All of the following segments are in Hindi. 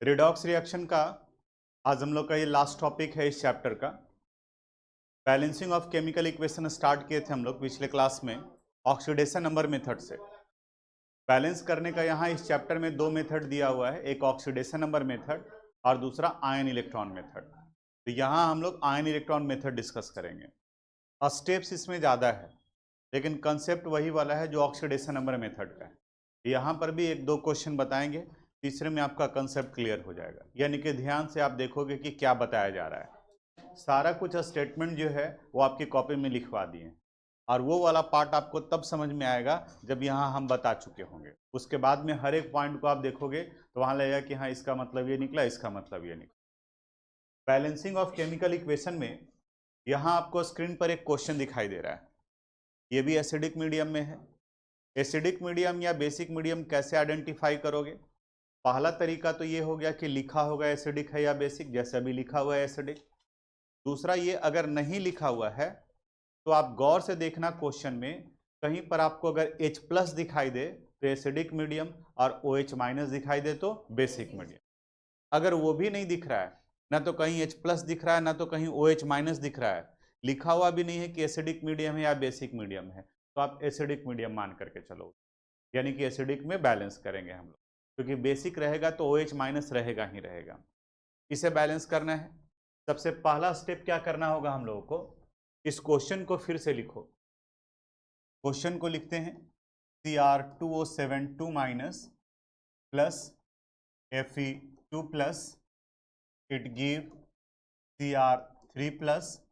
रिडॉक्स रिएक्शन का आज हम लोग का ये लास्ट टॉपिक है इस चैप्टर का। Balancing of chemical equation start किए थे हम लोग पिछले क्लास में ऑक्सीडेशन नंबर मेथड से। बैलेंस करने का यहाँ इस चैप्टर में दो मेथड दिया हुआ है, एक ऑक्सीडेशन नंबर मेथड और दूसरा आयन इलेक्ट्रॉन मेथड। तो यहाँ हम लोग आयन इलेक्ट्रॉन मेथड डिस्कस करेंगे और स्टेप्स इसमें ज़्यादा है, लेकिन कंसेप्ट वही वाला है जो ऑक्सीडेशन नंबर मेथड का है। यहाँ पर भी एक दो क्वेश्चन बताएंगे, तीसरे में आपका कंसेप्ट क्लियर हो जाएगा। यानी कि ध्यान से आप देखोगे कि क्या बताया जा रहा है। सारा कुछ स्टेटमेंट जो है वो आपकी कॉपी में लिखवा दिए, और वो वाला पार्ट आपको तब समझ में आएगा जब यहाँ हम बता चुके होंगे। उसके बाद में हर एक पॉइंट को आप देखोगे तो वहाँ लगेगा कि हाँ इसका मतलब ये निकला, इसका मतलब ये निकला। बैलेंसिंग ऑफ केमिकल इक्वेशन में यहाँ आपको स्क्रीन पर एक क्वेश्चन दिखाई दे रहा है। ये भी एसिडिक मीडियम में है। एसिडिक मीडियम या बेसिक मीडियम कैसे आइडेंटिफाई करोगे? पहला तरीका तो ये हो गया कि लिखा होगा एसिडिक है या बेसिक, जैसे अभी लिखा हुआ है एसिडिक। दूसरा, ये अगर नहीं लिखा हुआ है तो आप गौर से देखना क्वेश्चन में कहीं पर आपको अगर H+ दिखाई दे तो एसिडिक मीडियम और OH- दिखाई दे तो बेसिक मीडियम। अगर वो भी नहीं दिख रहा है, ना तो कहीं H+ दिख रहा है ना तो कहीं OH- दिख रहा है, लिखा हुआ भी नहीं है कि एसिडिक मीडियम है या बेसिक मीडियम है, तो आप एसिडिक मीडियम मान करके चलो। यानी कि एसिडिक में बैलेंस करेंगे हम लोग, क्योंकि बेसिक रहेगा तो OH- रहेगा ही रहेगा। इसे बैलेंस करना है। सबसे पहला स्टेप क्या करना होगा हम लोगों को? इस क्वेश्चन को फिर से लिखो। क्वेश्चन को लिखते हैं Cr2O72- plus Fe2 plus it give Cr3 plus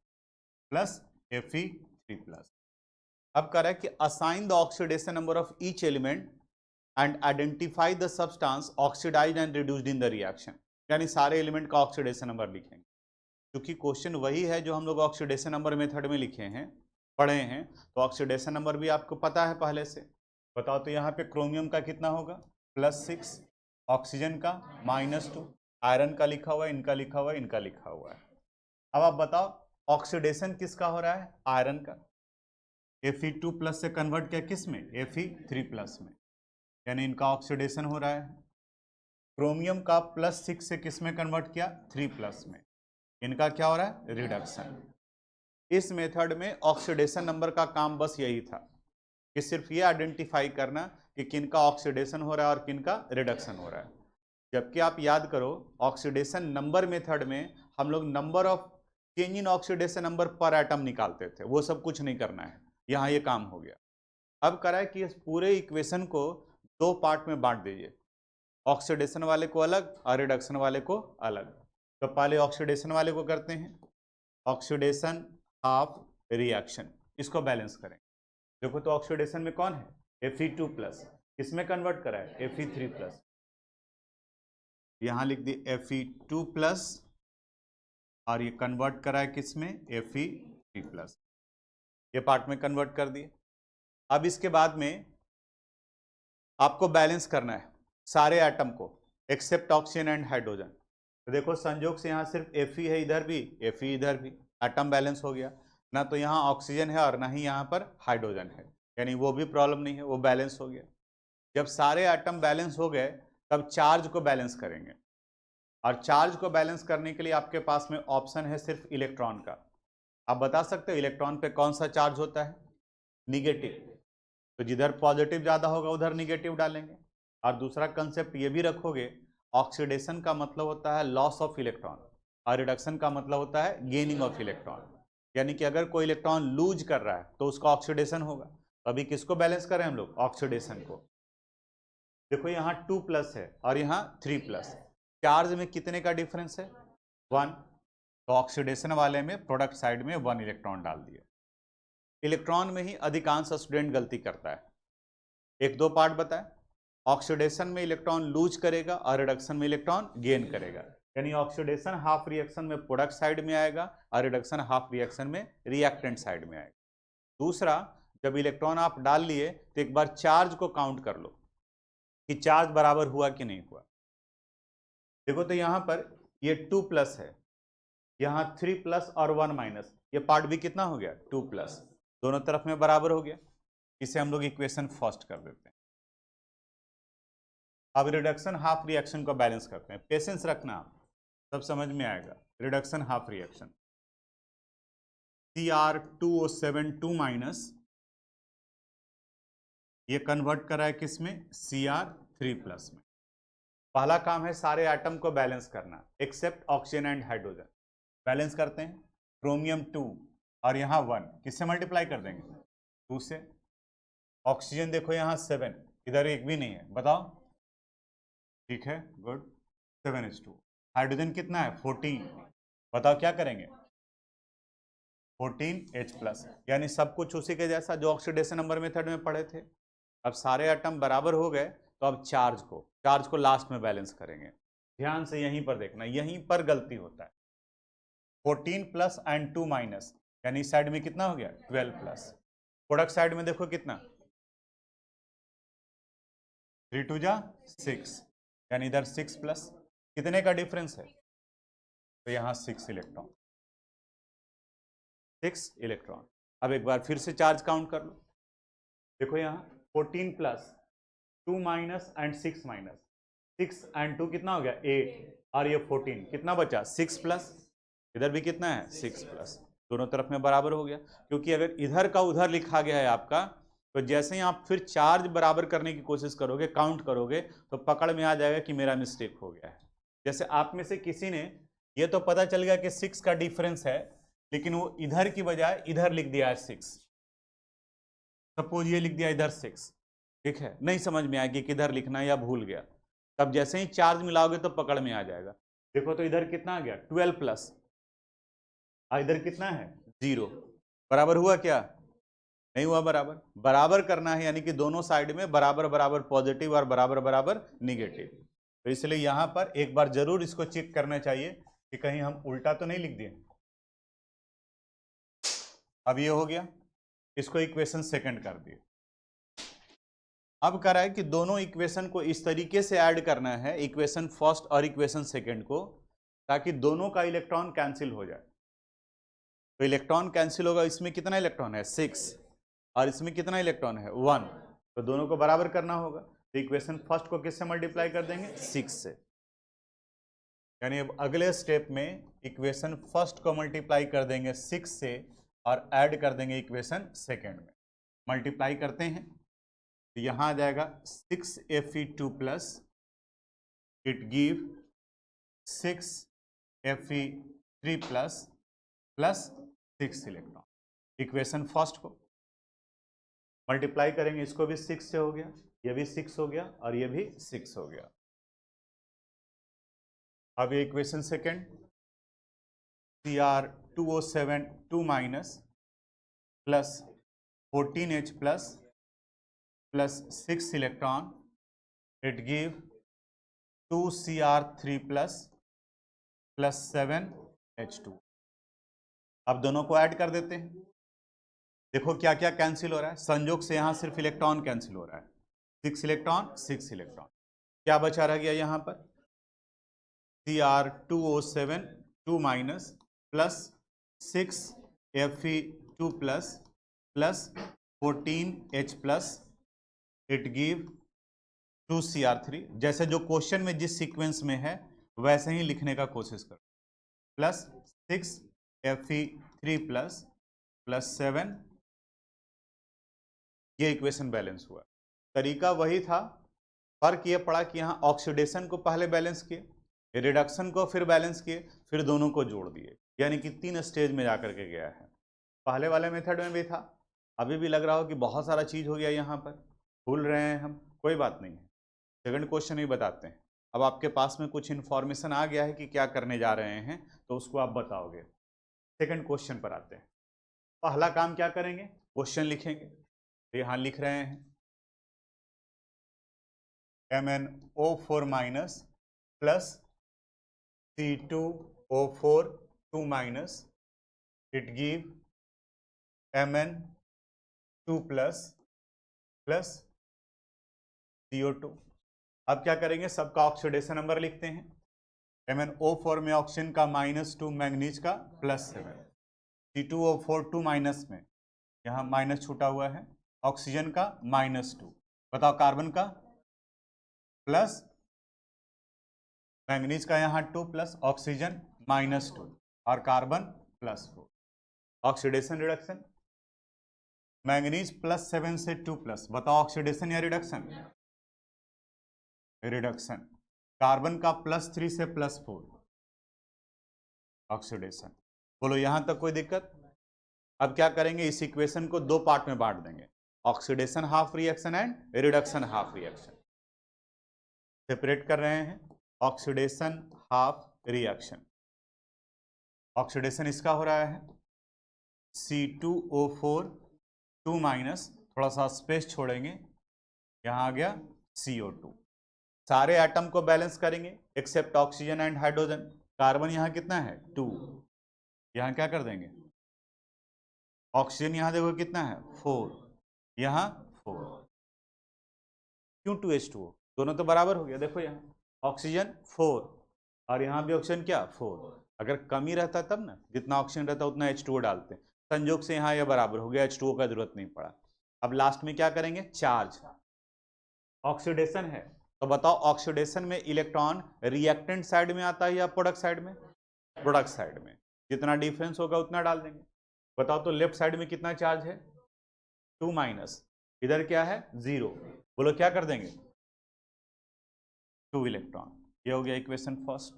Fe3 plus. अब कह रहा है कि assign the oxidation number of each element and identify the substance oxidised and reduced in the reaction. यानी सारे एलिमेंट का ऑक्सीडेशन नंबर लिखेंगे, क्योंकि क्वेश्चन वही है जो हम लोग ऑक्सीडेशन नंबर मेथड में लिखे हैं, पढ़े हैं। तो ऑक्सीडेशन नंबर भी आपको पता है पहले से। बताओ तो यहाँ पे क्रोमियम का कितना होगा? +6, ऑक्सीजन का -2, आयरन का लिखा हुआ है, इनका लिखा हुआ है, इनका लिखा हुआ है। अब आप बताओ ऑक्सीडेशन किसका हो रहा है? आयरन का। Fe2+ से कन्वर्ट किया किस में? Fe3+ में, यानी इनका ऑक्सीडेशन हो रहा है। क्रोमियम का +6 से किस में कन्वर्ट किया? 3+ में, इनका क्या हो रहा है? रिडक्शन। इस मेथड में ऑक्सीडेशन नंबर का काम बस यही था कि सिर्फ ये आइडेंटिफाई करना कि किनका ऑक्सीडेशन हो रहा है और किनका रिडक्शन हो रहा है। जबकि आप याद करो ऑक्सीडेशन नंबर मेथड में हम लोग number of change in oxidation number पर एटम निकालते थे, वो सब कुछ नहीं करना है। यहाँ ये काम हो गया। अब करा है कि इस पूरे इक्वेशन को दो पार्ट में बांट दीजिए, ऑक्सीडेशन वाले को अलग और रिडक्शन वाले को अलग। तो पहले ऑक्सीडेशन वाले को करते हैं। ऑक्सीडेशन हाफ रिएक्शन, इसको बैलेंस करें। देखो तो ऑक्सीडेशन में कौन है? Fe2+, किसमें कन्वर्ट करा है? Fe3+। यहां लिख दी Fe2+, और ये कन्वर्ट करा है किसमें? Fe3+। ये पार्ट में कन्वर्ट कर दिए। अब इसके बाद में आपको बैलेंस करना है सारे एटम को एक्सेप्ट ऑक्सीजन एंड हाइड्रोजन। तो देखो संयोग से यहाँ सिर्फ Fe है, इधर भी Fe, इधर भी, एटम बैलेंस हो गया। ना तो यहाँ ऑक्सीजन है और ना ही यहाँ पर हाइड्रोजन है, यानी वो भी प्रॉब्लम नहीं है, वो बैलेंस हो गया। जब सारे एटम बैलेंस हो गए तब चार्ज को बैलेंस करेंगे, और चार्ज को बैलेंस करने के लिए आपके पास में ऑप्शन है सिर्फ इलेक्ट्रॉन का। आप बता सकते हो इलेक्ट्रॉन पे कौन सा चार्ज होता है? निगेटिव। तो जिधर पॉजिटिव ज़्यादा होगा उधर निगेटिव डालेंगे। और दूसरा कंसेप्ट ये भी रखोगे, ऑक्सीडेशन का मतलब होता है लॉस ऑफ इलेक्ट्रॉन और रिडक्शन का मतलब होता है गेनिंग ऑफ इलेक्ट्रॉन। यानी कि अगर कोई इलेक्ट्रॉन लूज कर रहा है तो उसका ऑक्सीडेशन होगा। तो अभी किसको बैलेंस करें हम लोग? ऑक्सीडेशन को। देखो यहाँ 2+ है और यहाँ 3+। चार्ज में कितने का डिफरेंस है? 1। तो ऑक्सीडेशन वाले में प्रोडक्ट साइड में 1 इलेक्ट्रॉन डाल दिया। इलेक्ट्रॉन में ही अधिकांश स्टूडेंट गलती करता है। एक दो पार्ट बताएं। ऑक्सीडेशन में इलेक्ट्रॉन लूज करेगा और रिडक्शन में इलेक्ट्रॉन गेन करेगा, यानी ऑक्सीडेशन हाफ रिएक्शन में प्रोडक्ट साइड में आएगा और रिडक्शन हाफ रिएक्शन में रिएक्टेंट साइड में आएगा। दूसरा, जब इलेक्ट्रॉन आप डाल लिए तो एक बार चार्ज को काउंट कर लो कि चार्ज बराबर हुआ कि नहीं हुआ। देखो तो यहाँ पर ये 2+ है, यहाँ 3+ और 1-, ये पार्ट भी कितना हो गया? 2+, दोनों तरफ में बराबर हो गया। इसे हम लोग इक्वेशन फर्स्ट कर देते हैं। अब रिडक्शन हाफ रिएक्शन को बैलेंस करते हैं, पेशेंस रखना, सब समझ में आएगा। Reduction half reaction, Cr2O7 2 minus, ये कन्वर्ट करा है किस में, Cr3 प्लस में। पहला काम है सारे एटम को बैलेंस करना except oxygen and hydrogen. Balance करते हैं, क्रोमियम 2 और यहाँ 1, किससे मल्टीप्लाई कर देंगे, 2 से। ऑक्सीजन देखो यहाँ 7, इधर एक भी नहीं है, बताओ, ठीक है, गुड, 7H2। हाइड्रोजन कितना है, 14, बताओ क्या करेंगे, 14H+, यानी सब कुछ उसी के जैसा जो ऑक्सीडेशन नंबर मेथड में पढ़े थे। अब सारे एटम बराबर हो गए, तो अब चार्ज को लास्ट में बैलेंस करेंगे। ध्यान से यहीं पर देखना, यहीं पर गलती होता है। 14 प्लस एंड 2 माइनस, यानी साइड में कितना हो गया, 12 प्लस। प्रोडक्ट साइड में देखो कितना, 3 2 जा 6, यानी इधर 6 प्लस, कितने का डिफरेंस है, तो यहाँ 6 इलेक्ट्रॉन, 6 इलेक्ट्रॉन। अब एक बार फिर से चार्ज काउंट कर लो, देखो यहाँ 14 plus 2 minus and 6 minus, 6 and 2 कितना हो गया, 8, और ये 14 कितना बचा, 6 प्लस, इधर भी कितना है, 6 प्लस, दोनों तरफ में बराबर हो गया। क्योंकि अगर इधर का उधर लिखा गया है आपका, तो जैसे ही आप फिर चार्ज बराबर करने की कोशिश करोगे, काउंट करोगे, तो पकड़ में आ जाएगा कि मेरा मिस्टेक हो गया है। जैसे आप में से किसी ने, ये तो पता चल गया कि 6 का डिफरेंस है, लेकिन वो इधर की बजाय इधर लिख दिया है 6, सपोज ये लिख दिया इधर 6, ठीक है, नहीं समझ में आएगी किधर लिखना है या भूल गया, तब जैसे ही चार्ज मिलाओगे तो पकड़ में आ जाएगा। देखो तो इधर कितना आ गया, 12 प्लस, इधर कितना है, 0, बराबर हुआ क्या, नहीं हुआ बराबर। बराबर करना है, यानी कि दोनों साइड में बराबर बराबर पॉजिटिव और बराबर बराबर निगेटिव। तो इसलिए यहां पर एक बार जरूर इसको चेक करना चाहिए कि कहीं हम उल्टा तो नहीं लिख दिए। अब ये हो गया, इसको इक्वेशन सेकंड कर दिए। अब कह रहा है कि दोनों इक्वेशन को इस तरीके से ऐड करना है, इक्वेशन फर्स्ट और इक्वेशन सेकंड को, ताकि दोनों का इलेक्ट्रॉन कैंसिल हो जाए। तो इलेक्ट्रॉन कैंसिल होगा, इसमें कितना इलेक्ट्रॉन है, 6, और इसमें कितना इलेक्ट्रॉन है, 1, तो दोनों को बराबर करना होगा। तो इक्वेशन फर्स्ट को किससे मल्टीप्लाई कर देंगे, 6 से। यानी अब अगले स्टेप में इक्वेशन फर्स्ट को मल्टीप्लाई कर देंगे 6 से, और ऐड कर देंगे इक्वेशन सेकंड में। मल्टीप्लाई करते हैं तो यहाँ आ जाएगा 6Fe2 plus, it give 6Fe3 plus plus 6 electron. Equation first को मल्टीप्लाई करेंगे, इसको भी 6 से हो गया, ये भी 6 हो गया, और ये भी 6 हो गया। अब ये equation second, Cr2O7 2 minus plus 14H plus plus 6 electron, it give 2Cr3 plus plus 7H2। अब दोनों को ऐड कर देते हैं, देखो क्या क्या कैंसिल हो रहा है, संयोग से यहाँ सिर्फ इलेक्ट्रॉन कैंसिल हो रहा है, 6 इलेक्ट्रॉन 6 इलेक्ट्रॉन, क्या बचा रह गया यहाँ पर, Cr2O7 2 minus plus 6Fe2 plus plus 14H plus, it give 2Cr3। जैसे जो क्वेश्चन में जिस सीक्वेंस में है वैसे ही लिखने का कोशिश करो, प्लस 6Fe3 प्लस प्लस 7, ये इक्वेशन बैलेंस हुआ। तरीका वही था, फर्क ये पड़ा कि यहाँ ऑक्सीडेशन को पहले बैलेंस किए, रिडक्शन को फिर बैलेंस किए, फिर दोनों को जोड़ दिए, यानी कि 3 स्टेज में जाकर के गया है। पहले वाले मेथड में भी था, अभी भी लग रहा हो कि बहुत सारा चीज़ हो गया यहाँ पर, भूल रहे हैं हम, कोई बात नहीं है, सेकंड क्वेश्चन ही बताते हैं। अब आपके पास में कुछ इन्फॉर्मेशन आ गया है कि क्या करने जा रहे हैं, तो उसको आप बताओगे। सेकंड क्वेश्चन पर आते हैं। पहला काम क्या करेंगे, क्वेश्चन लिखेंगे, तो यहाँ लिख रहे हैं MnO4 minus plus C2O4 2 minus, it give Mn2 plus plus CO2। अब क्या करेंगे, सबका ऑक्सीडेशन नंबर लिखते हैं। MnO4 में ऑक्सीजन का -2, मैंगनीज का +7, C2O4 2 माइनस में यहाँ माइनस छूटा हुआ है, ऑक्सीजन का -2, बताओ कार्बन का मैंगनीज का यहाँ 2 प्लस ऑक्सीजन -2 और कार्बन +4। ऑक्सीडेशन रिडक्शन, मैंगनीज +7 से 2 प्लस, बताओ ऑक्सीडेशन या रिडक्शन? रिडक्शन। कार्बन का +3 से +4, ऑक्सीडेशन। बोलो यहां तक कोई दिक्कत? अब क्या करेंगे, इस इक्वेशन को दो पार्ट में बांट देंगे, oxidation half reaction and reduction half reaction. Separate कर रहे हैं, ऑक्सीडेशन हाफ रिएक्शन। ऑक्सीडेशन इसका हो रहा है C2O4 2 थोड़ा सा स्पेस छोड़ेंगे, यहां आ गया CO2। सारे एटम को बैलेंस करेंगे except oxygen and hydrogen. Carbon यहां कितना है 2, यहां क्या कर देंगे, ऑक्सीजन यहां देखो कितना है 4, यहां 4। क्यों 2H2O, दोनों तो बराबर हो गया। देखो यहाँ ऑक्सीजन 4 और यहाँ भी ऑक्सीजन क्या 4। अगर कमी रहता तब ना, जितना ऑक्सीजन रहता उतना H2O डालते, संयोग से यहाँ यह बराबर हो गया, H2O का जरूरत नहीं पड़ा। अब लास्ट में क्या करेंगे, चार्ज। ऑक्सीडेशन है तो बताओ ऑक्सीडेशन में इलेक्ट्रॉन रिएक्टेंट साइड में आता है या प्रोडक्ट साइड में? प्रोडक्ट साइड में। जितना डिफरेंस होगा उतना डाल देंगे। बताओ तो लेफ्ट साइड में कितना चार्ज है 2 इधर क्या है 0, बोलो क्या कर देंगे 2 इलेक्ट्रॉन। ये हो गया इक्वेशन फर्स्ट,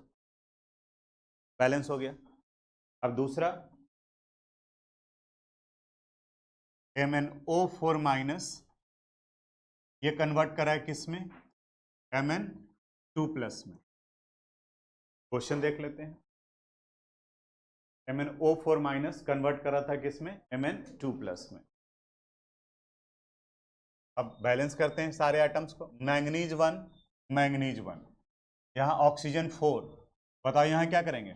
बैलेंस हो गया। अब दूसरा MnO4- ये कन्वर्ट करा है किस में, Mn2+ में। क्वेश्चन देख लेते हैं, MnO4- कन्वर्ट करा था किस में, Mn2+ में। अब बैलेंस करते हैं सारे एटम्स को, मैंगनीज 1, यहाँ ऑक्सीजन 4, बताओ यहाँ क्या करेंगे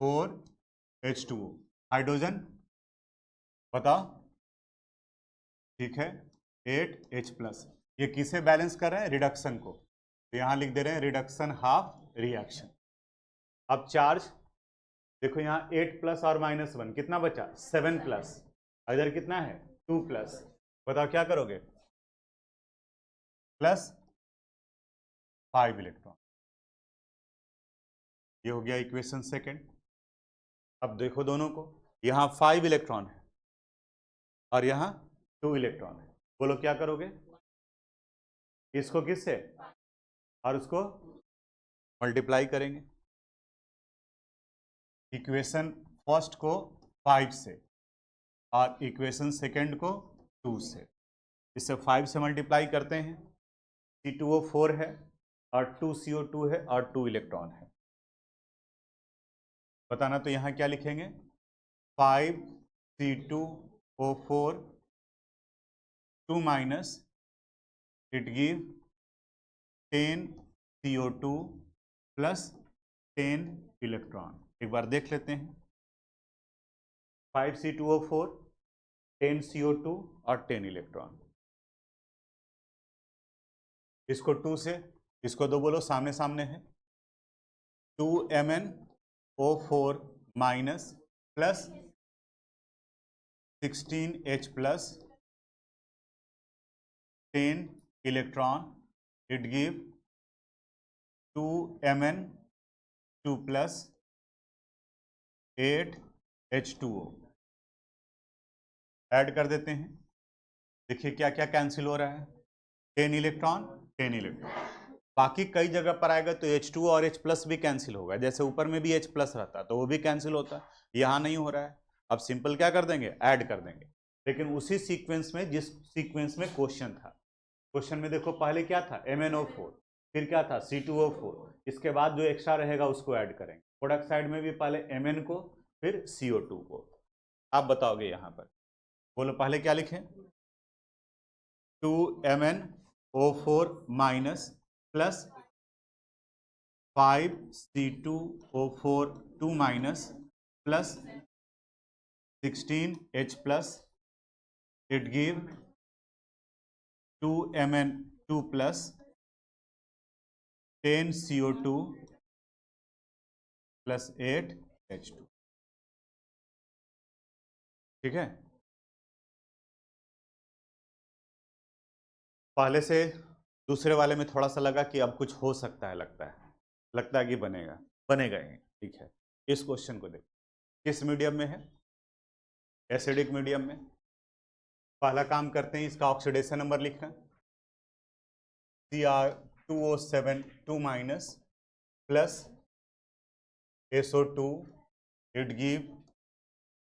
4H2O, हाइड्रोजन बताओ, ठीक है 8H+। ये किसे बैलेंस कर रहे हैं, रिडक्शन को, तो यहाँ लिख दे रहे हैं रिडक्शन हाफ रिएक्शन। अब चार्ज देखो यहाँ 8+ और -1 कितना बचा 7+, इधर कितना है 2+, बताओ क्या करोगे +5 इलेक्ट्रॉन। ये हो गया इक्वेशन सेकंड। अब देखो दोनों को, यहाँ 5 इलेक्ट्रॉन है और यहाँ 2 इलेक्ट्रॉन है, बोलो क्या करोगे, इसको किससे और उसको मल्टीप्लाई करेंगे। इक्वेशन फर्स्ट को 5 से और इक्वेशन सेकंड को 2 से, इससे 5 से मल्टीप्लाई करते हैं, C2O4 है और 2CO2 है और 2 इलेक्ट्रॉन है। बताना तो यहाँ क्या लिखेंगे 5C2O4 2- it give 10CO2 + 10 electron. एक बार देख लेते हैं, 5C2O4 10CO2 और 10 इलेक्ट्रॉन। इसको 2 से, इसको 2 बोलो, सामने सामने है, 2MnO4- plus 16H+ 10 electron, it give 2Mn2+ 8H2O। Add कर देते हैं, देखिए क्या क्या कैंसिल हो रहा है, 10 इलेक्ट्रॉन 10 इलेक्ट्रॉन। बाकी कई जगह पर आएगा तो H2O और H+ भी कैंसिल होगा, जैसे ऊपर में भी H+ रहता तो वो भी कैंसिल होता, यहाँ नहीं हो रहा है। अब सिंपल क्या कर देंगे, ऐड कर देंगे, लेकिन उसी सीक्वेंस में जिस सीक्वेंस में क्वेश्चन था। क्वेश्चन में देखो पहले क्या था MnO4, फिर क्या था C2O4, इसके बाद जो एक्स्ट्रा रहेगा उसको ऐड करेंगे। प्रोडक्ट साइड में भी पहले Mn को फिर CO2 को। आप बताओगे यहाँ पर, बोलो पहले क्या लिखें 2MnO4- plus 5C2O4 2- plus 16H+, it give 2Mn2+ 10CO2 + 8H2। ठीक है, पहले से दूसरे वाले में थोड़ा सा लगा कि अब कुछ हो सकता है, लगता है कि बनेगा ही। ठीक है, इस क्वेश्चन को देखो, किस मीडियम में है? एसिडिक मीडियम में। पहला काम करते हैं, इसका ऑक्सीडेशन नंबर लिखना, Cr2O7 2 minus plus SO2, it give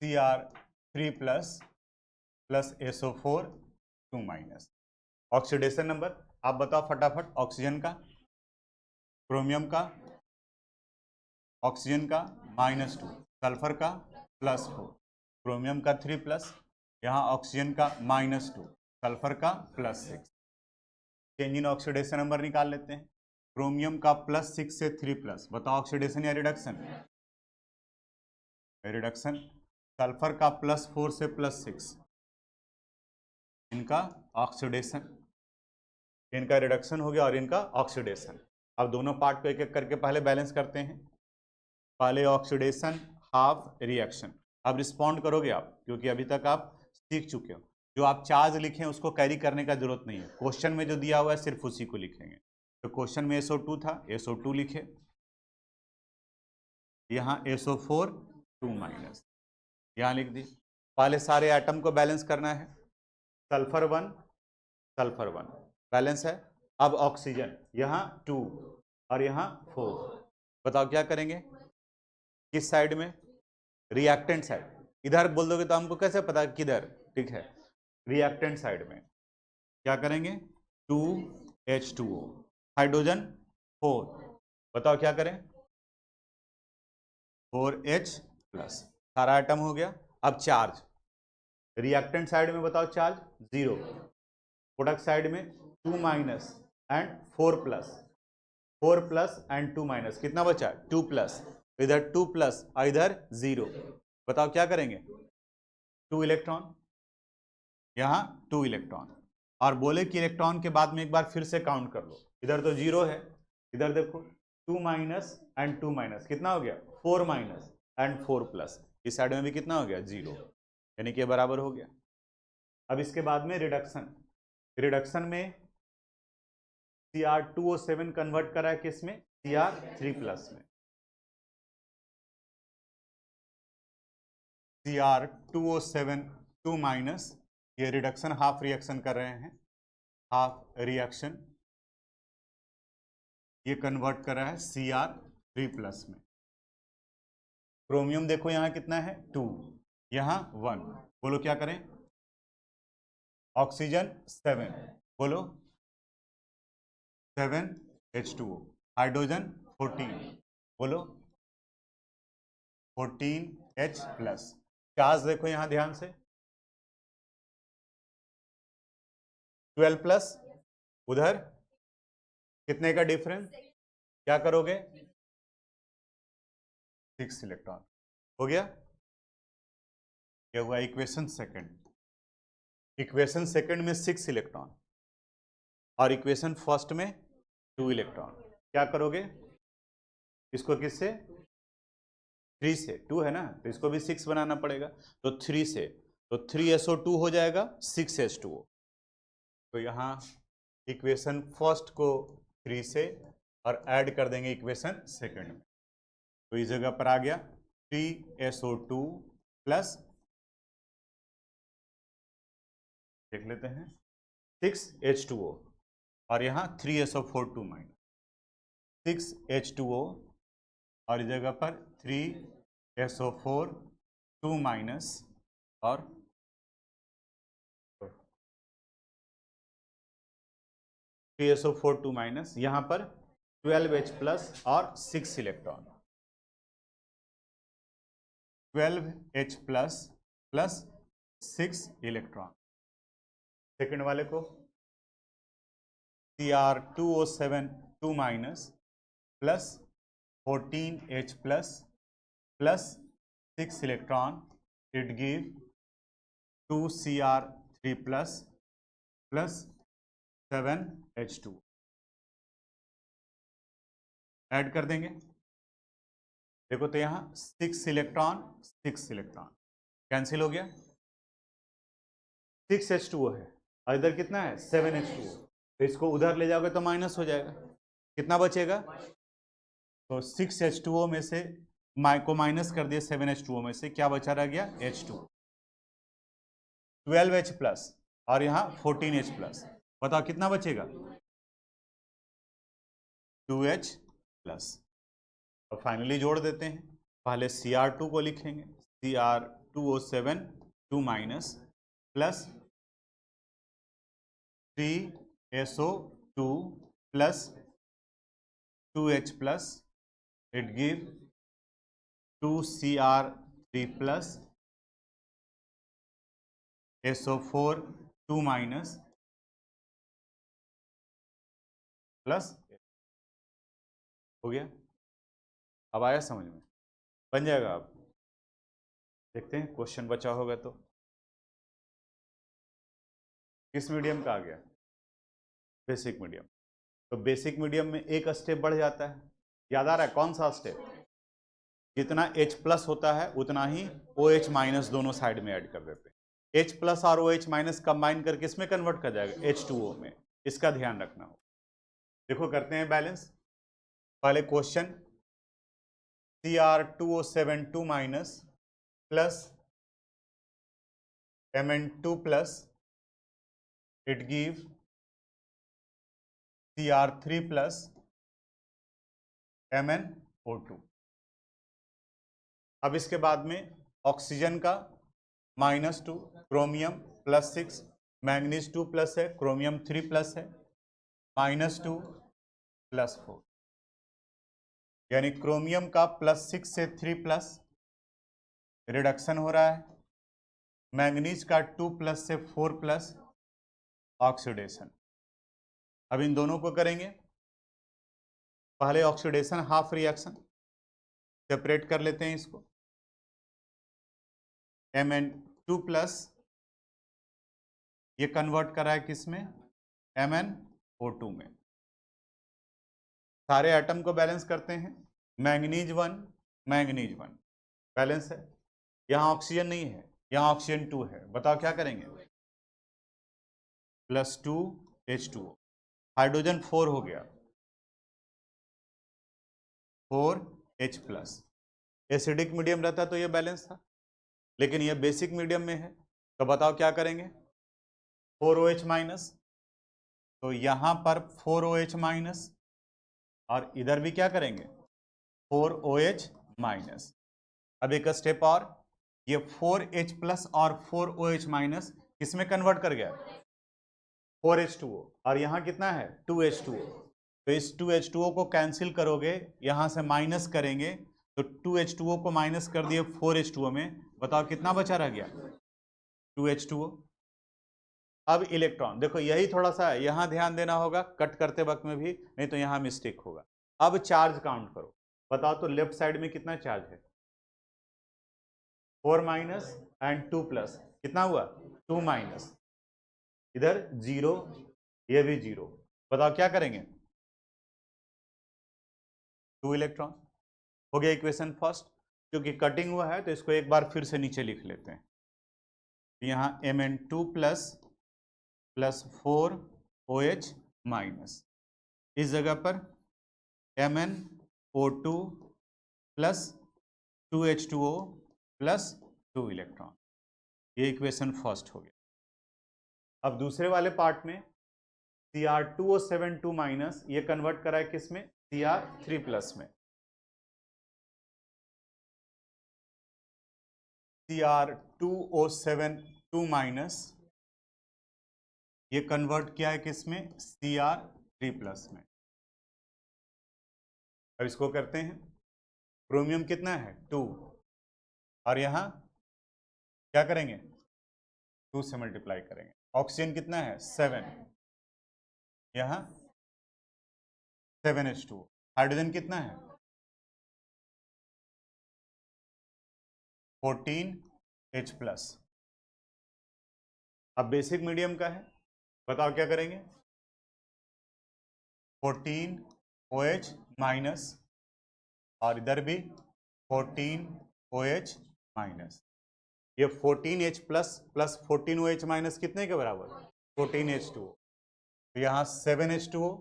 Cr3 plus plus SO4 2 minus. Oxidation number आप बताओ फटाफट, ऑक्सीजन का, क्रोमियम का, ऑक्सीजन का -2, सल्फर का +4, क्रोमियम का 3 प्लस, यहाँ ऑक्सीजन का -2, सल्फर का +6। चेंज इन ऑक्सीडेशन नंबर निकाल लेते हैं। क्रोमियम का +6 से 3 प्लस, बताओ ऑक्सीडेशन या रिडक्शन? रिडक्शन। सल्फर का +4 से +6, इनका ऑक्सीडेशन, इनका रिडक्शन हो गया और इनका ऑक्सीडेशन। अब दोनों पार्ट को एक एक करके पहले बैलेंस करते हैं। पहले ऑक्सीडेशन हाफ रिएक्शन। अब रिस्पॉन्ड करोगे आप, क्योंकि अभी तक आप सीख चुके हो। जो आप चार्ज लिखें उसको कैरी करने का जरूरत नहीं है, क्वेश्चन में जो दिया हुआ है सिर्फ उसी को लिखेंगे। तो क्वेश्चन में SO2 था, SO2 लिखे, यहाँ SO4 2 माइनस, यहाँ लिख दी। पहले सारे एटम को बैलेंस करना है, सल्फर 1 बैलेंस है। अब ऑक्सीजन, यहाँ 2 और यहाँ 4, बताओ क्या करेंगे? किस साइड में? Reactant side. इधर बोल दोगे तो हमको कैसे पता किधर? ठीक है, रिएक्टेंट साइड में क्या करेंगे? 2H2O, हाइड्रोजन 4, बताओ क्या करें? 4H प्लस, सारा आइटम हो गया। अब चार्ज, रिएक्टेंट साइड में बताओ चार्ज 0, प्रोडक्ट साइड में 2 minus and 4 plus, 4 plus and 2 minus, कितना बचा? 2 प्लस, इधर 2 प्लस और इधर 0, बताओ क्या करेंगे? 2 इलेक्ट्रॉन, यहाँ 2 इलेक्ट्रॉन, और बोले कि इलेक्ट्रॉन के बाद में एक बार फिर से काउंट कर लो। इधर तो 0 है, इधर देखो 2 माइनस एंड 2 माइनस, कितना हो गया? 4 माइनस एंड 4 प्लस, इस साइड में भी कितना हो गया? 0, यानी कि बराबर हो गया। अब इसके बाद में रिडक्शन, रिडक्शन में Cr2O7 कन्वर्ट करा है किस में? Cr3 प्लस में। Cr2O7 2 माइनस, ये रिडक्शन हाफ रिएक्शन कर रहे हैं, हाफ रिएक्शन, ये कन्वर्ट कर रहा है Cr3 प्लस में। क्रोमियम देखो यहाँ कितना है? 2, यहाँ 1, बोलो क्या करें? ऑक्सीजन 7, बोलो 7H2O, हाइड्रोजन 14, बोलो 14H प्लस। चार्ज देखो यहाँ ध्यान से, 12 प्लस, उधर कितने का डिफरेंस? क्या करोगे? 6 इलेक्ट्रॉन, हो गया। यह हुआ इक्वेशन सेकंड। इक्वेशन सेकंड में 6 इलेक्ट्रॉन और इक्वेशन फर्स्ट में 2 इलेक्ट्रॉन। क्या करोगे? इसको किससे? 3 से, 2 है ना, तो इसको भी 6 बनाना पड़ेगा, तो 3 से, तो 3SO2 हो जाएगा 6H2O। तो यहाँ इक्वेशन फर्स्ट को 3 से और ऐड कर देंगे इक्वेशन सेकंड में, तो इस जगह पर आ गया 3SO2 प्लस, देख लेते हैं, 6H2O और यहाँ 3SO4 2 माइनस, 6H2O और इस जगह पर 3SO4 2 माइनस और 3SO4 2 माइनस, यहाँ पर 12H प्लस और 6 electron, 12H plus plus 6 electron. Second वाले को Cr2O7 2 minus plus 14H plus plus 6 electron, it give 2Cr3 plus plus 7H2, add कर देंगे। देखो तो यहाँ 6 इलेक्ट्रॉन 6 इलेक्ट्रॉन कैंसिल हो गया, 6H2O है और इधर कितना है? 7H2O, तो इसको उधर ले जाओगे तो माइनस हो जाएगा, कितना बचेगा? तो 6H2O में से को माइनस कर दिया 7H2O में से, क्या बचा रह गया? H2, 12H प्लस और यहाँ 14H प्लस। बताओ कितना बचेगा? 2H plus. और फाइनली जोड़ देते हैं, पहले Cr2 को लिखेंगे, Cr2O7 2 minus plus 3SO2 plus 2H plus, it give 2Cr3 plus SO4 2 minus plus, हो गया। अब आया समझ में? बन जाएगा। अब देखते हैं क्वेश्चन बचा होगा तो। किस मीडियम का आ गया? Basic medium. तो बेसिक मीडियम में एक स्टेप बढ़ जाता है, याद आ रहा है कौन सा स्टेप? जितना H प्लस होता है उतना ही OH माइनस दोनों साइड में ऐड कर देते हैं। H प्लस और OH माइनस कंबाइन करके इसमें कन्वर्ट कर जाएगा H2O में, इसका ध्यान रखना हो। देखो करते हैं बैलेंस। पहले question, Cr2O7 2 minus plus Mn2 plus, it give Cr3 plus MnO2। अब इसके बाद में ऑक्सीजन का -2, क्रोमियम +6, मैंगनीज 2 प्लस है, क्रोमियम 3 प्लस है, -2 +4, यानी क्रोमियम का +6 से 3 प्लस रिडक्शन हो रहा है, मैंगनीज का 2 प्लस से 4 प्लस ऑक्सीडेशन। अब इन दोनों को करेंगे, पहले ऑक्सीडेशन हाफ रिएक्शन, सेपरेट कर लेते हैं इसको। Mn2 प्लस ये कन्वर्ट करा है किस में? MnO2 में। सारे एटम को बैलेंस करते हैं, मैंगनीज 1 मैंगनीज 1 बैलेंस है, यहाँ ऑक्सीजन नहीं है, यहाँ ऑक्सीजन 2 है। बताओ क्या करेंगे? +2 H2O, हाइड्रोजन 4 हो गया, 4 H प्लस। एसिडिक मीडियम रहता तो ये बैलेंस था, लेकिन ये बेसिक मीडियम में है, तो बताओ क्या करेंगे? 4OH माइनस, तो यहाँ पर 4OH माइनस और इधर भी क्या करेंगे? 4OH minus. अब एक स्टेप और, ये 4H प्लस और 4OH माइनस किसमें कन्वर्ट कर गया? 4H2O, और यहाँ कितना है? 2H2O। तो इस 2H2O को कैंसिल करोगे, यहाँ से माइनस करेंगे तो 2H2O को माइनस कर दिए 4H2O में, बताओ कितना बचा रह गया? 2H2O। अब इलेक्ट्रॉन, देखो यही थोड़ा सा यहाँ ध्यान देना होगा कट करते वक्त में भी, नहीं तो यहाँ मिस्टेक होगा। अब चार्ज काउंट करो, बताओ तो लेफ्ट साइड में कितना चार्ज है? 4 माइनस एंड 2 प्लस, कितना हुआ? 2 माइनस, इधर 0, ये भी 0। बताओ क्या करेंगे? 2 इलेक्ट्रॉन। हो गया इक्वेशन फर्स्ट। क्योंकि कटिंग हुआ है तो इसको एक बार फिर से नीचे लिख लेते हैं। यहाँ Mn2 प्लस 4OH माइनस, इस जगह पर MnO2 plus 2H2O plus 2 electron. ये इक्वेशन फर्स्ट हो गया। अब दूसरे वाले पार्ट में Cr2O7 2 माइनस, ये कन्वर्ट करा है किस में? Cr3 प्लस में। Cr2O7 2 माइनस, ये कन्वर्ट किया है किस में? Cr3 प्लस में। अब इसको करते हैं, क्रोमियम कितना है? 2, और यहाँ क्या करेंगे? 2 से मल्टीप्लाई करेंगे। ऑक्सीजन कितना है? 7, यहाँ 7H2O। हाइड्रोजन कितना है? 14H plus. अब बेसिक मीडियम का है, बताओ क्या करेंगे? 14OH माइनस, और इधर भी 14OH माइनस। ये 14H plus plus 14OH minus कितने के बराबर? 14H2O। तो यहाँ 7H2O,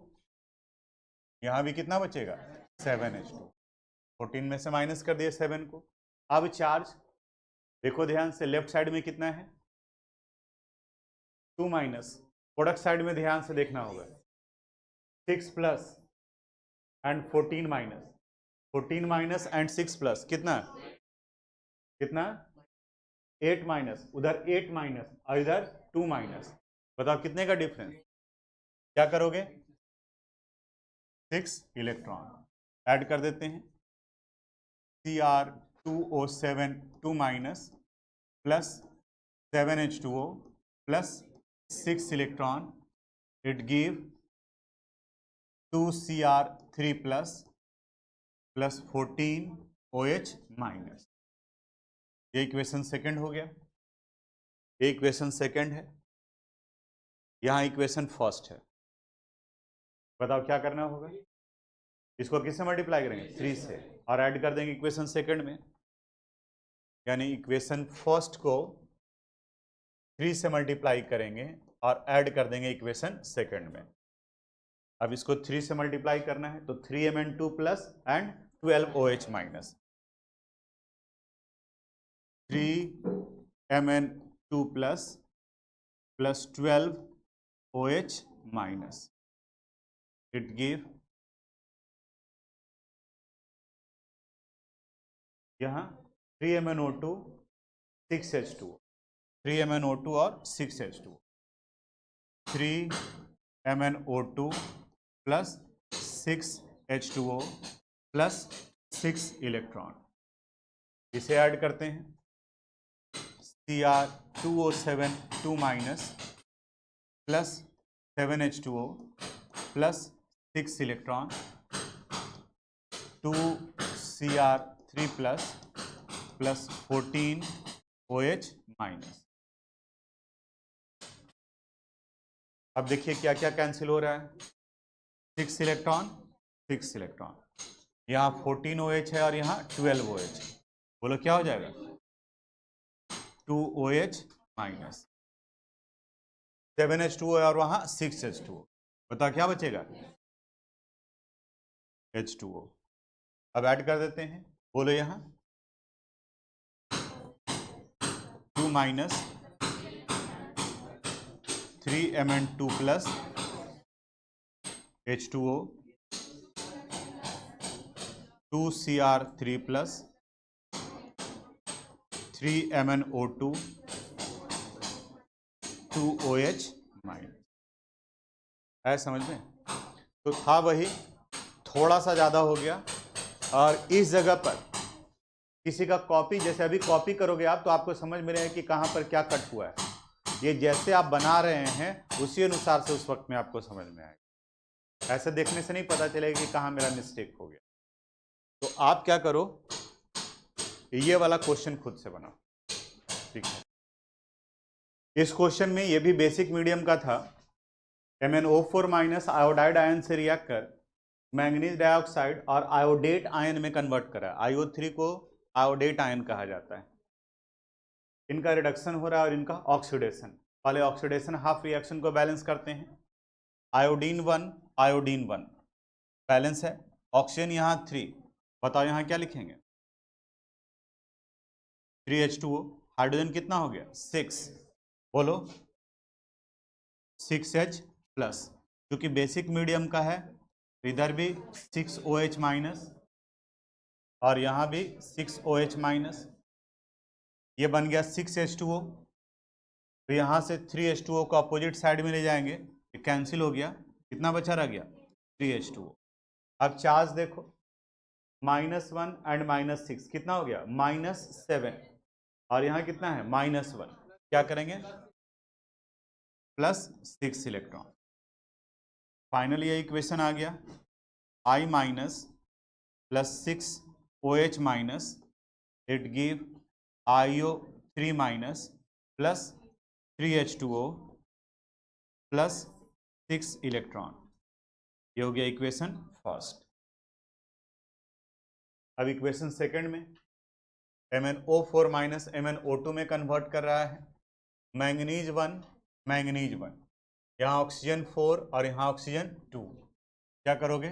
यहाँ भी कितना बचेगा 7H2। 14 में से माइनस कर दिए 7 को। अब चार्ज देखो ध्यान से, लेफ्ट साइड में कितना है 2 माइनस, प्रोडक्ट साइड में ध्यान से देखना होगा 6 plus and 14 minus, 14 minus and 6 plus कितना कितना 8 माइनस, उधर 8 माइनस और इधर 2 माइनस। बताओ कितने का डिफरेंस, क्या करोगे 6 इलेक्ट्रॉन ऐड कर देते हैं। Cr2O7 2 minus plus 7H2O plus 6 electron, it give 2Cr3 plus plus 14OH minus. ये इक्वेशन सेकंड हो गया, ये इक्वेशन सेकंड है, यहाँ इक्वेशन फर्स्ट है। बताओ क्या करना होगा, इसको किससे मल्टीप्लाई करेंगे 3 से और ऐड कर देंगे इक्वेशन सेकंड में, यानी इक्वेशन फर्स्ट को 3 से मल्टीप्लाई करेंगे और ऐड कर देंगे इक्वेशन सेकंड में। अब इसको 3 से मल्टीप्लाई करना है तो 3Mn2 plus and 12OH minus, 3Mn2 plus plus 12OH minus, it give यहाँ 3MnO2 6H2, 3MnO2 और 6H2, 3MnO2 plus 6H2O plus 6 electron, इसे ऐड करते हैं Cr2O7 2 minus plus 7H2O plus 6 electron, 2Cr3 plus plus 14OH minus. अब देखिए क्या क्या कैंसिल हो रहा है, 6 इलेक्ट्रॉन 6 इलेक्ट्रॉन, यहाँ 14OH है और यहाँ 12OH, बोलो क्या हो जाएगा 2OH माइनस, 7H2O है और वहाँ 6H2O, बताओ क्या बचेगा H2O। अब ऐड कर देते हैं, बोलो यहाँ 2 minus 3Mn2 plus H2O, 2Cr3 plus 3MnO2 2OH minus. है समझ में, तो था वही, थोड़ा सा ज़्यादा हो गया, और इस जगह पर किसी का कॉपी, जैसे अभी कॉपी करोगे आप तो आपको समझ में रहेगा कि कहाँ पर क्या कट हुआ है, ये जैसे आप बना रहे हैं उसी अनुसार से उस वक्त में आपको समझ में आएगा, ऐसे देखने से नहीं पता चलेगा कि कहाँ मेरा मिस्टेक हो गया। तो आप क्या करो, ये वाला क्वेश्चन खुद से बनाओ, ठीक है। इस क्वेश्चन में ये भी बेसिक मीडियम का था, MnO4 माइनस आयोडाइड आयन से रिएक्ट कर मैंगनीज डाइऑक्साइड और आयोडेट आयन में कन्वर्ट करा, IO3 को आयोडेट आयन कहा जाता है। इनका रिडक्शन हो रहा है और इनका ऑक्सीडेशन, पहले ऑक्सीडेशन हाफ रिएक्शन को बैलेंस करते हैं, आयोडीन 1 बैलेंस है, ऑक्सीजन यहाँ 3, बताओ यहाँ क्या लिखेंगे 3H2O, हाइड्रोजन कितना हो गया 6, बोलो 6H प्लस, क्योंकि बेसिक मीडियम का है इधर भी 6OH माइनस और यहाँ भी 6OH माइनस, ये बन गया 6H2O, तो यहाँ से 3H2O को अपोजिट साइड में ले जाएंगे, ये कैंसिल हो गया, कितना बचा रह गया 3H2O। अब चार्ज देखो -1 एंड -6 कितना हो गया -7, और यहाँ कितना है -1, क्या करेंगे +6 इलेक्ट्रॉन, फाइनली ये इक्वेशन आ गया I minus plus 6OH minus, it give IO3 minus plus 3H2O plus 6 electron, ये हो गया इक्वेशन फर्स्ट। अब इक्वेशन सेकंड में MnO4 माइनस MnO2 में कन्वर्ट कर रहा है, मैंगनीज 1, यहाँ ऑक्सीजन 4 और यहाँ ऑक्सीजन 2, क्या करोगे?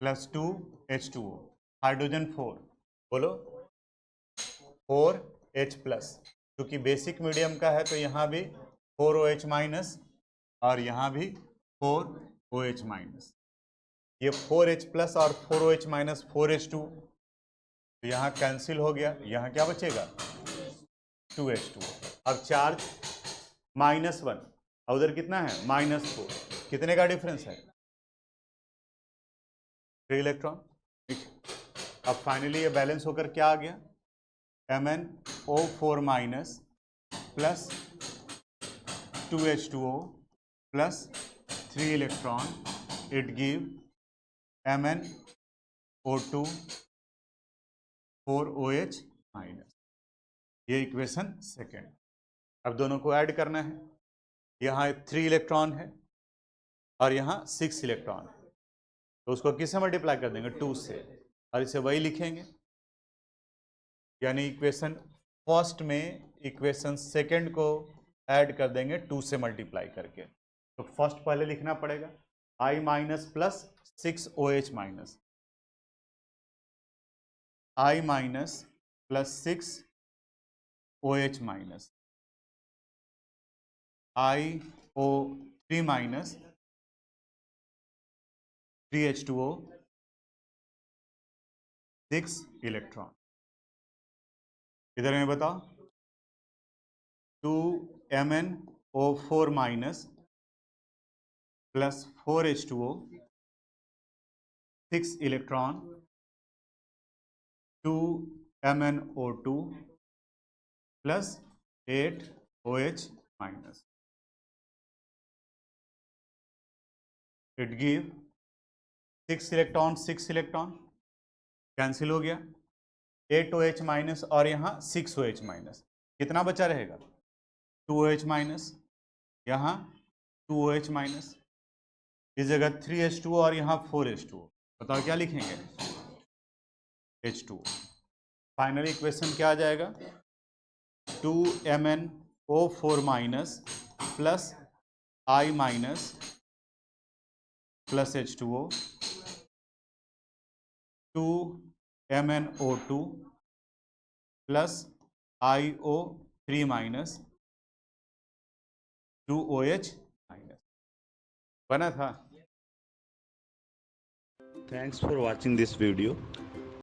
+2 H2O, हाइड्रोजन 4, बोलो 4H+, क्योंकि बेसिक मीडियम का है तो यहाँ भी 4OH माइनस और यहाँ भी 4OH माइनस। ये 4H+ और 4OH माइनस 4H2, तो यहाँ कैंसिल हो गया, यहाँ क्या बचेगा? 2H2O। अब चार्ज -1 और उधर कितना है? -4, कितने का डिफरेंस है? 3 इलेक्ट्रॉन। ठीक, अब फाइनली ये बैलेंस होकर क्या आ गया? MnO4 minus plus 2H2O plus 3 electron, it give MnO2 4OH minus. ये इक्वेशन सेकेंड। अब दोनों को ऐड करना है, यहाँ 3 इलेक्ट्रॉन है और यहाँ 6 इलेक्ट्रॉन है, तो उसको किससे मल्टीप्लाई कर देंगे? 2 से, और इसे वही लिखेंगे, यानी इक्वेशन फर्स्ट में इक्वेशन सेकेंड को ऐड कर देंगे 2 से मल्टीप्लाई करके। तो फर्स्ट पहले लिखना पड़ेगा I minus plus 6OH minus, I minus plus 6OH minus, IO3 minus 3H2O 6 electron. इधर में बताओ 2MnO4 minus plus 4H2O 6 electron 2MnO2 plus 8OH minus, it give 6 electron 6 electron cancel हो गया, 8OH माइनस और यहाँ 6OH माइनस, कितना बचा रहेगा? 2OH माइनस, यहाँ 2OH माइनस, इस जगह 3H2O और यहाँ 4H2O। बताओ क्या लिखेंगे? H2O। फाइनल इक्वेशन क्या आ जाएगा? 2MnO4 minus plus I minus plus H2O 2MnO2 plus IO3 minus 2OH minus. बना था। Thanks for watching this video.